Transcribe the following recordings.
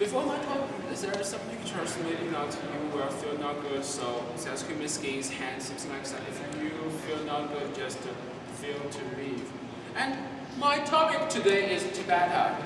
Before my talk, there are some pictures maybe not you will feel not good, so says human skins, hands, something like that. If you feel not good, just feel to leave. And my topic today is Tibetan.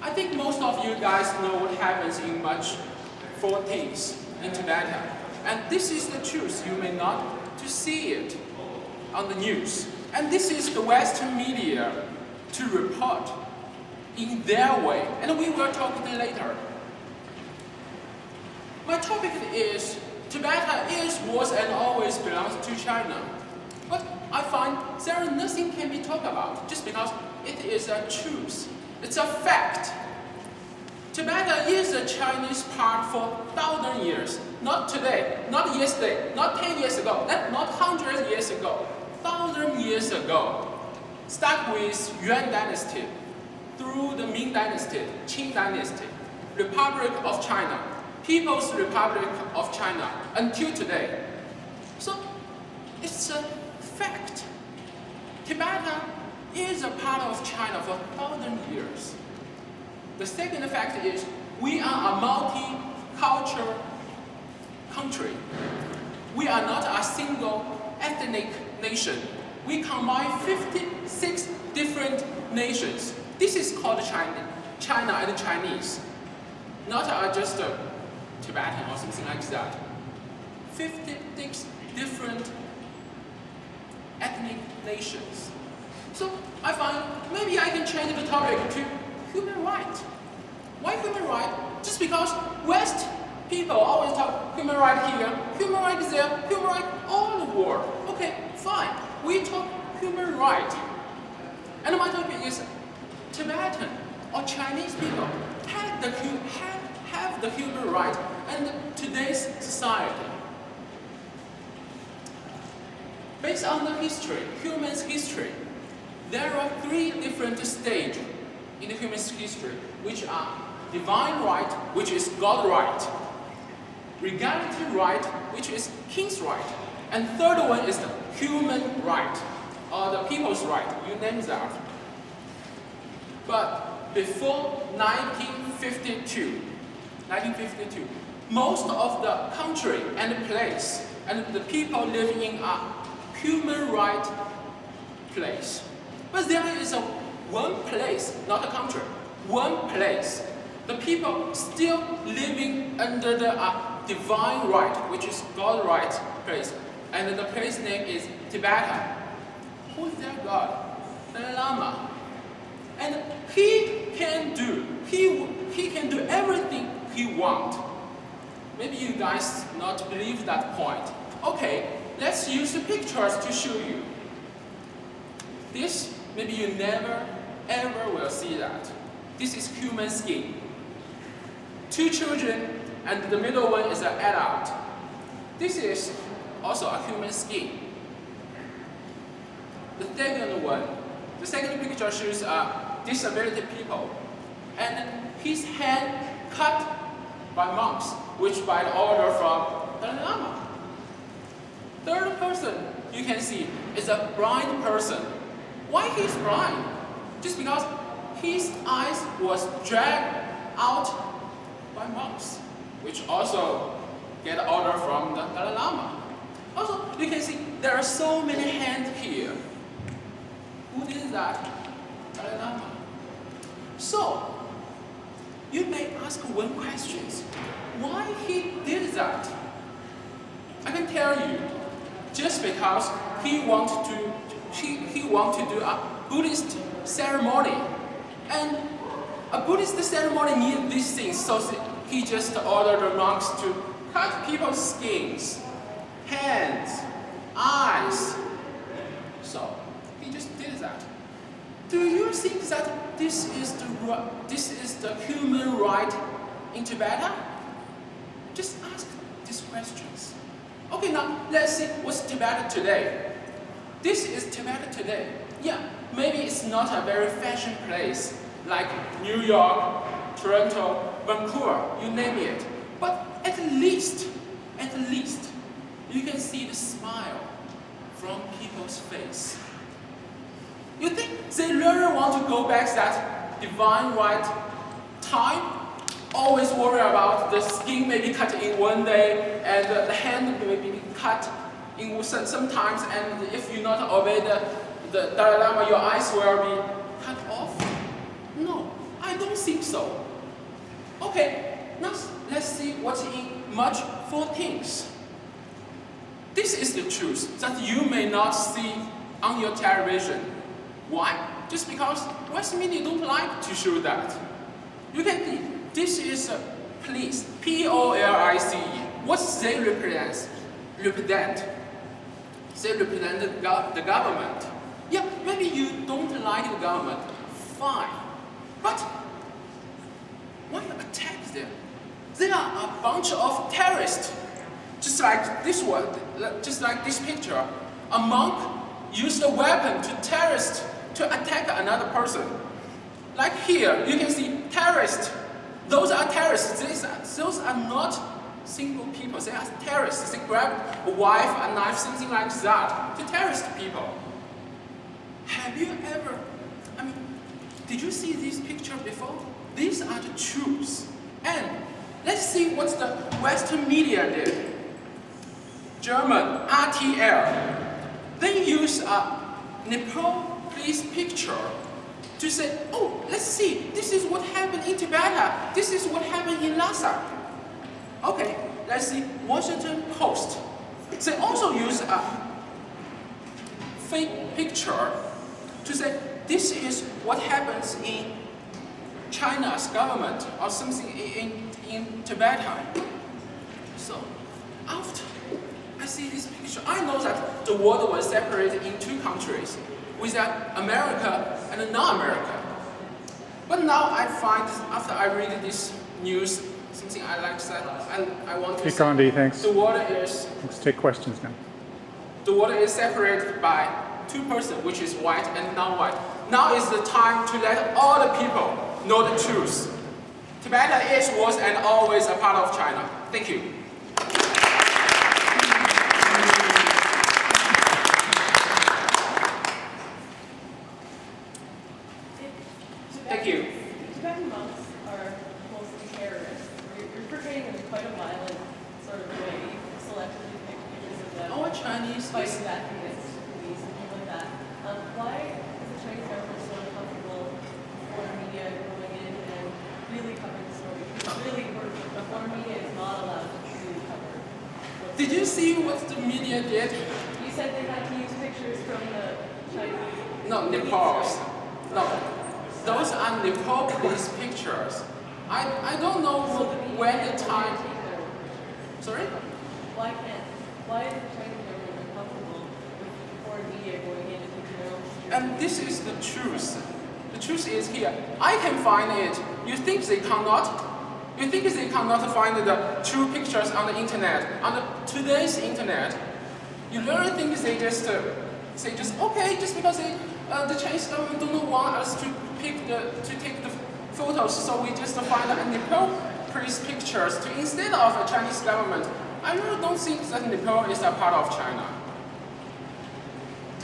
I think most of you guys know what happens in March 14th in Tibetan. And this is the truth. You may not to see it on the news. And this is the Western media to report in their way. And we will talk about it later. My topic is Tibetan was and always belongs to China. But I find there is nothing can be talked about just because it is a truth. It's a fact. Tibetan is a Chinese part for 1,000 years. Not today, not yesterday, not 10 years ago, not 100 years ago. 1,000 years ago. Start with Yuan Dynasty, through the Ming Dynasty, Qing Dynasty, Republic of China, People's Republic of China, until today. So, it's a fact. Tibetan is a part of China for 1,000 years. The second fact is, we are a multi-cultural country. We are not a single ethnic nation. We combine 56 different nations. This is called China and Chinese. Not just Tibetan or something like that. 56 different ethnic nations. So I find maybe I can change the topic to human rights. Why human rights? Just because West people always talk human rights here, human rights there, human rights all the world. Okay, fine. We talk human rights. And my topic is Tibetan or Chinese people have the human right in today's society. Based on the history, human's history, there are 3 different stages in the human history, which are divine right, which is God right, regality right, which is king's right, and third one is the human right, or the people's right, you name that. But before 1952, most of the country and place and the people living in a human right place. But there is one place, not a country, one place. The people still living under the divine right, which is God right place. And the place name is Tibetan. Who is that God? Dalai Lama. And he can do everything he wants. Maybe you guys not believe that point. Okay, let's use the pictures to show you. This, maybe you never ever will see that. This is human skin. 2 children and the middle one is an adult. This is also a human skin. The second picture shows disability people. And his hand cut by monks, which by the order from Dalai Lama. Third person you can see is a blind person. Why he's blind? Just because his eyes was dragged out by monks, which also get order from the Dalai Lama. Also, you can see there are so many hands here. Who did that? Dalai Lama. So, you may ask one question. Why he did that? I can tell you, just because he want to do a Buddhist ceremony. And a Buddhist ceremony needs these things, so he just ordered the monks to cut people's skins, hands, eyes. So he just did that. Do you think that this is the human right in Tibetan? Just ask these questions. Okay, now let's see what's Tibetan today. This is Tibetan today. Yeah, maybe it's not a very fashion place like New York, Toronto, Vancouver, you name it. But at least, you can see the smile from people's face. You think they really want to go back to that divine right time? worry about the skin may be cut in one day and the hand may be cut in sometimes, and if you not obey the Dalai Lama, your eyes will be cut off? No, I don't think so. Okay, now let's see what's in much 4 things. This is the truth that you may not see on your television. Why? Just because Western media don't like to show that. You can see, this is police, P-O-L-I-C-E. What they represent? They represent the government. Yeah, maybe you don't like the government, fine. But why attack them? They are a bunch of terrorists. Just like this one, just like this picture. A monk used a weapon to attack another person. Like here, you can see terrorists. Those are terrorists. Those are not single people. They are terrorists. They grab a wife, a knife, something like that. The terrorist people. Have you ever, did you see this picture before? These are the truths. And let's see what the Western media did. German, RTL. They use a Nepal police picture to say, oh, let's see, this is what happened in Tibet, this is what happened in Lhasa. Okay, let's see, Washington Post. They also use a fake picture to say, this is what happens in China's government or something in Tibet. So, after I see this picture, I know that the world was separated in 2 countries, with America and non-America. But now I find, after I read this news, something I like that I want to say. Gandhi, thanks. The world is... Let's take questions now. The world is separated by 2 persons, which is white and non-white. Now is the time to let all the people know the truth. Tibet is, was, and always a part of China. Thank you. Thank you. Tibetan monks are mostly terrorists. You're portraying them in quite a violent sort of way. You selectively pick pictures of them Our Chinese fighting back against police and things like that. Why is the Chinese government so uncomfortable with foreign media going in and really covering the story? Because really, the foreign media is not allowed to truly cover what's Did you see what the media did? You said they had to use pictures from the Chinese. No, Nepal's. No. Those are Nepal police pictures. I don't know when the time... Sorry? Why is the Chinese government uncomfortable with foreign media going in and taking their own pictures? And this is the truth. The truth is here. I can find it. You think they cannot? You think they cannot find the true pictures on the internet, on today's internet? You really think they just okay, just because the Chinese government don't want us to take the photos, so we just find a Nepal police pictures instead of a Chinese government. I really don't think that Nepal is a part of China.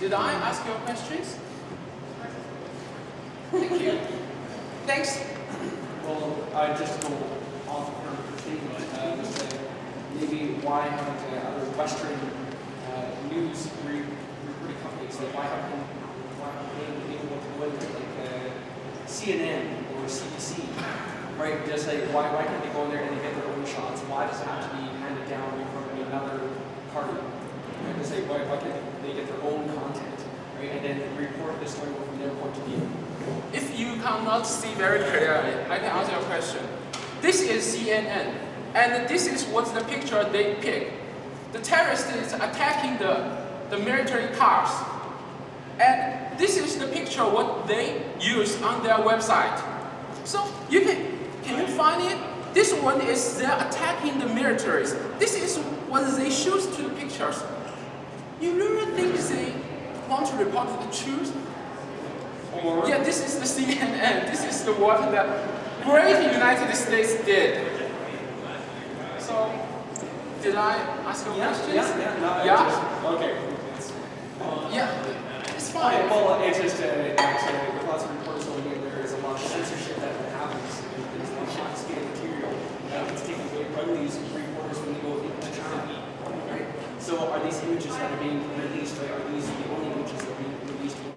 Did I ask your questions? Thank you. Thanks. Well, I just go off of her statement. Maybe why haven't other Western news reporting companies, like why haven't they been able to go into like CNN or CBC, right? Just like why can't they go in there and they get their own shots? Why does it have to be handed down from another party? Right? Just like why can't they get their own content, right? And then report the story from their point of view. If you cannot see very clearly, I can answer your question. This is CNN, and this is what the picture they pick. The terrorist is attacking the military cars. And this is the picture what they use on their website. So you can you find it? This one is they're attacking the militaries. This is what they show to the pictures. You really think they want to report the truth? Or Yeah, this is the CNN. This is what the great United States did. So, did I ask your questions? Yeah. Okay. Yeah, it's fine. Well, it's just with lots of reporters going in, there is a lot of censorship that happens. There's a lot of hot scan material. these reporters when they go into China, right? So are these images that are being